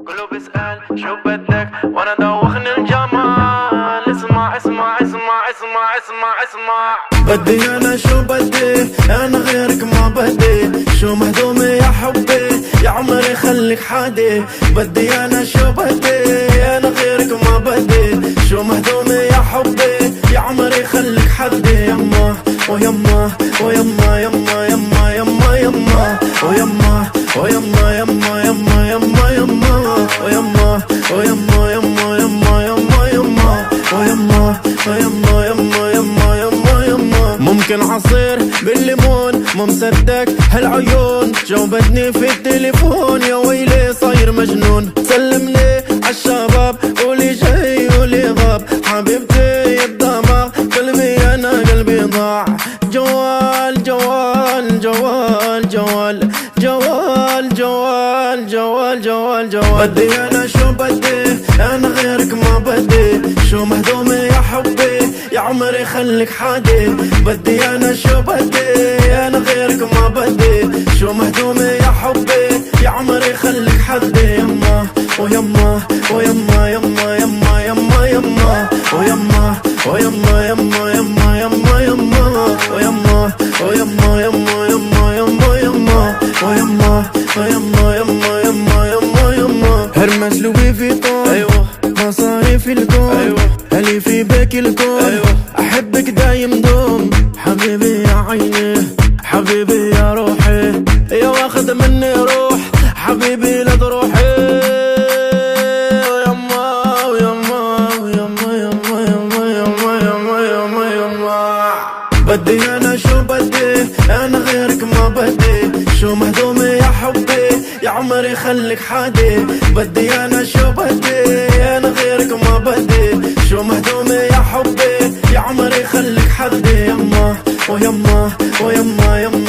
كله بيسأل شو بدك وانا دوخني الجمال. اسمع اسمع اسمع اسمع اسمع اسمع. بدي انا شو بدي، انا غيرك ما بدي. شو مهضومة يا حبي، يا عمري خليك حادي. بدي انا شو بدي، انا غيرك ما بدي. شو مهضومة يا حبي، يا عمري خليك حدي. يما ويما ويما يما يما يما يما ويما ويما يما يما يما يما ويما ويما يما يما يما يما ويما ويما يما يما يما يما. ممكن عصير بالليمون، مو مصدق هالعيون. جاوبتني في التليفون، يا ويلي صاير مجنون. سلمني عالشباب، قولي جاي قولي غاب. حبيبتي يا الدماغ، قلبي انا قلبي ضاع. جوال جوال جوال جوال جوال جوال جوال جوال جوال. بدي انا شو بدي، انا غيرك ما بدي. شو مهضومة يا حبي، يا عمري خليك حادي. بدي انا شو بدي، انا غيرك ما بدي. شو مهضومة يا حبي، يا عمري خليك حدي. يما ويما ويما يما يما يما يما ويما ويما يما يما يما يما ويما ويما يما يما يما يما ويما ويما يما يما يما يما. هرمس لوي فيتون، ايوه مصاري في الكون، ايوه هلي في بيك الكون، ايوه احبك دايم دوم. حبيبي يا عيني، حبيبي يا روحي، يا واخد مني روح حبيبي لا تروحي. ويما ويما ويما يما يما يما يما يما يما. بدي انا شو بدي، انا غيرك ما بدي. شو مهضومة يا حبي، يا عمري خليك حادي. بدي انا شو بدي، انا غيرك ما بدي. شو مهضومة يا حبي، يا عمري خليك حدي. يما ويما ويما يما